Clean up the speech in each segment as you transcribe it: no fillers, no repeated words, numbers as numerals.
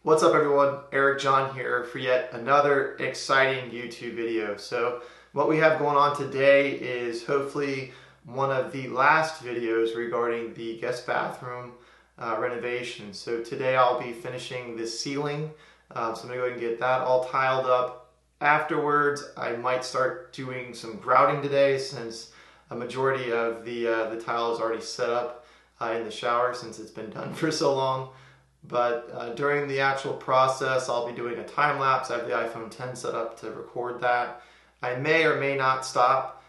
What's up everyone, Eric John here for yet another exciting YouTube video. So what we have going on today is hopefully one of the last videos regarding the guest bathroom renovation. So today I'll be finishing the ceiling, so I'm going to go ahead and get that all tiled up. Afterwards I might start doing some grouting today since a majority of the tile is already set up in the shower since it's been done for so long. But during the actual process, I'll be doing a time lapse. I have the iPhone 10 set up to record that. I may or may not stop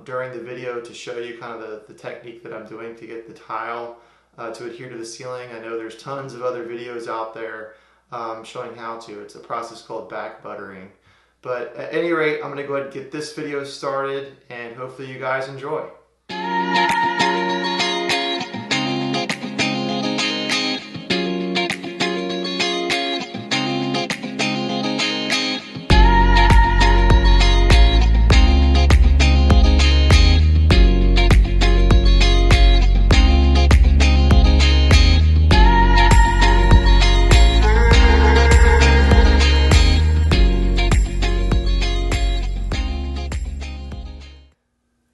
during the video to show you kind of the technique that I'm doing to get the tile to adhere to the ceiling. I know there's tons of other videos out there showing how to. It's a process called back buttering. But at any rate, I'm going to go ahead and get this video started and hopefully you guys enjoy.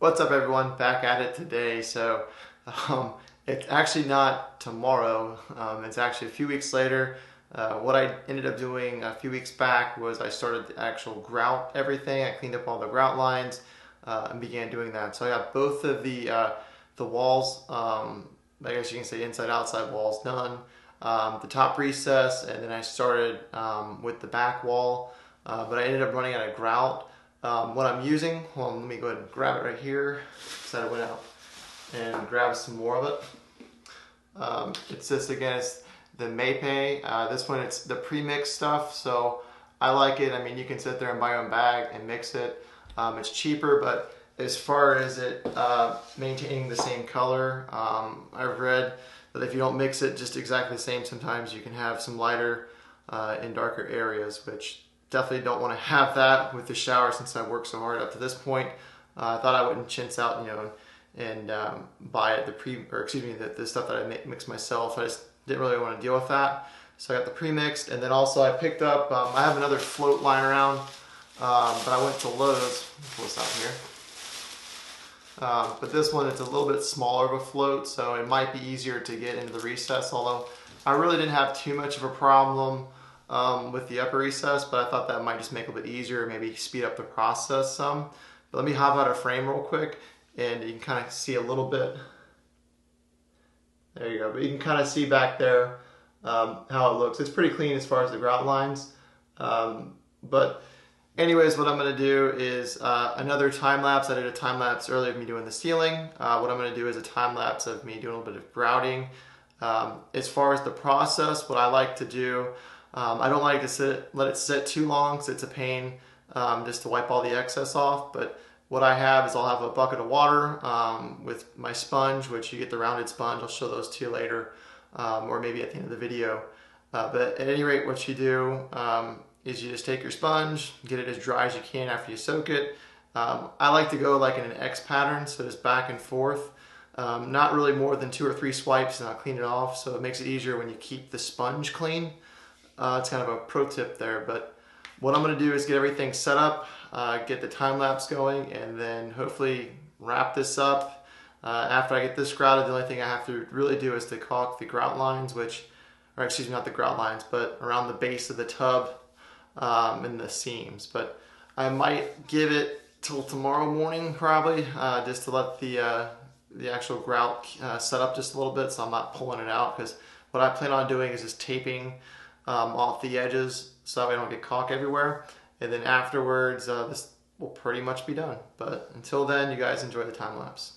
What's up everyone, back at it today. So it's actually not tomorrow, it's actually a few weeks later. What I ended up doing a few weeks back was I started the actual grout everything. I cleaned up all the grout lines and began doing that. So I got both of the walls, I guess you can say inside outside walls done, the top recess, and then I started with the back wall, but I ended up running out of grout. What I'm using, well, let me go ahead and grab it right here. So I went out and grabbed some more of it. It's this again, it's the Mape. This one, it's the pre-mixed stuff, so I like it. I mean, you can sit there and buy your own bag and mix it. It's cheaper, but as far as it maintaining the same color, I've read that if you don't mix it just exactly the same, sometimes you can have some lighter and darker areas, which definitely don't want to have that with the shower since I worked so hard up to this point. I thought I wouldn't chintz out, and buy it the stuff that I mix myself. I just didn't really want to deal with that, so I got the pre-mixed. And then also I picked up, I have another float lying around, but I went to Lowe's. Pull this out here. But this one, it's a little bit smaller of a float, so it might be easier to get into the recess. Although I really didn't have too much of a problem with the upper recess, but I thought that might just make it a bit easier, maybe speed up the process some. But let me hop out a frame real quick and you can kind of see a little bit. There you go, but you can kind of see back there how it looks. It's pretty clean as far as the grout lines. But anyways, what I'm going to do is another time lapse. I did a time lapse earlier of me doing the ceiling. What I'm going to do is a time lapse of me doing a little bit of grouting. As far as the process, what I like to do, I don't like to let it sit too long because it's a pain just to wipe all the excess off. But what I have is I'll have a bucket of water with my sponge, which you get the rounded sponge. I'll show those to you later, or maybe at the end of the video. But at any rate, what you do is you just take your sponge, get it as dry as you can after you soak it. I like to go like in an X pattern, so just back and forth. Not really more than 2 or 3 swipes, and I'll clean it off, so it makes it easier when you keep the sponge clean. It's kind of a pro tip there, but what I'm going to do is get everything set up, get the time lapse going, and then hopefully wrap this up. After I get this grouted, the only thing I have to really do is to caulk the grout lines, or excuse me, not the grout lines, but around the base of the tub and the seams. But I might give it till tomorrow morning probably, just to let the actual grout set up just a little bit, so I'm not pulling it out, because what I plan on doing is just taping off the edges so that I don't get caulk everywhere. And then afterwards, this will pretty much be done. But until then, you guys enjoy the time lapse.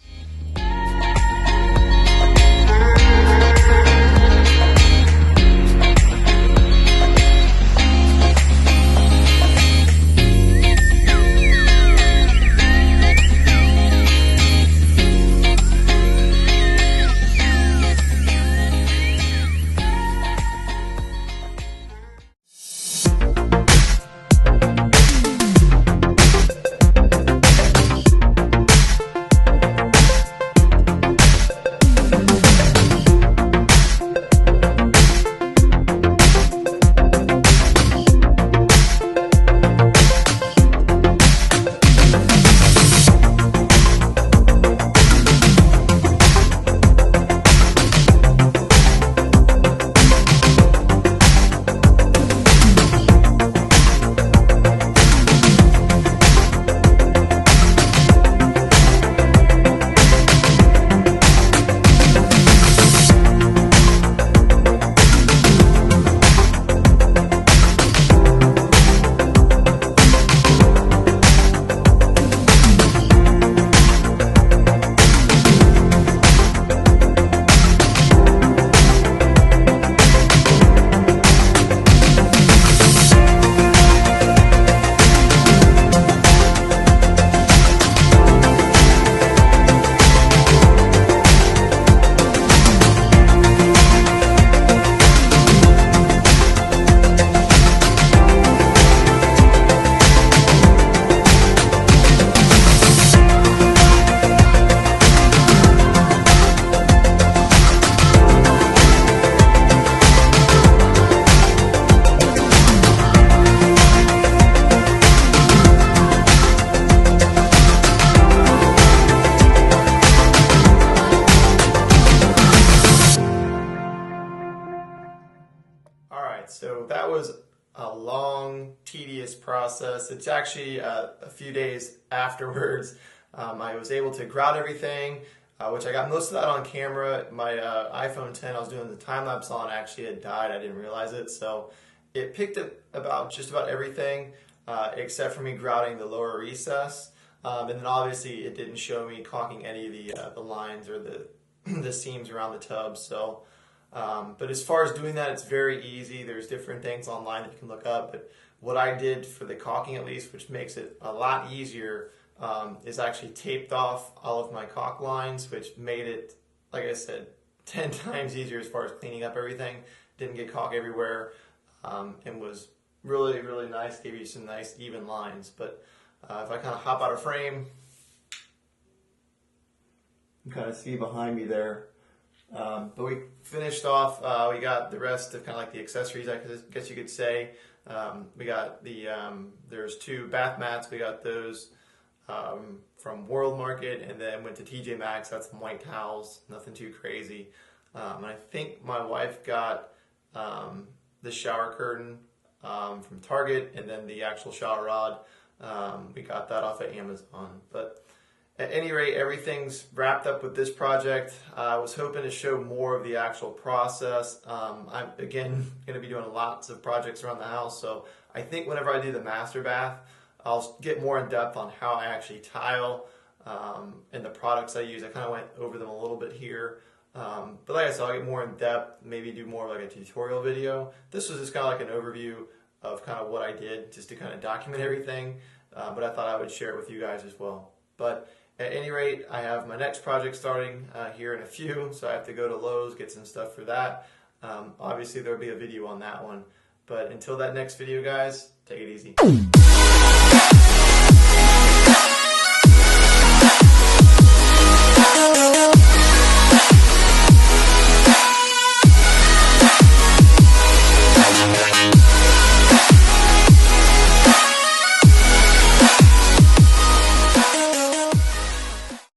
Alright, so that was a long, tedious process. It's actually a few days afterwards. I was able to grout everything, which I got most of that on camera. My iPhone 10 I was doing the time-lapse on actually had died. I didn't realize it. So it picked up just about everything except for me grouting the lower recess. And then obviously it didn't show me caulking any of the lines or the seams around the tub. So, but as far as doing that, it's very easy. There's different things online that you can look up. But what I did for the caulking at least, which makes it a lot easier, is actually taped off all of my caulk lines, which made it, like I said, 10 times easier as far as cleaning up everything. Didn't get caulk everywhere, and was really, really nice. Gave you some nice even lines. But if I kind of hop out of frame, you can kind of see behind me there. But we finished off, we got the rest of kind of like the accessories, I guess you could say. We got there's 2 bath mats. We got those from World Market, and then went to TJ Maxx. That's some white towels, nothing too crazy. And I think my wife got the shower curtain from Target, and then the actual shower rod. We got that off of Amazon. But at any rate, everything's wrapped up with this project. I was hoping to show more of the actual process. I'm, again, going to be doing lots of projects around the house, so I think whenever I do the master bath, I'll get more in depth on how I actually tile and the products I use. I kind of went over them a little bit here. But like I said, I'll get more in depth, maybe do more like a tutorial video. This was just kind of like an overview of kind of what I did, just to kind of document everything. But I thought I would share it with you guys as well. But at any rate, I have my next project starting here in a few, so I have to go to Lowe's, get some stuff for that. Obviously, there'll be a video on that one. But until that next video, guys, take it easy.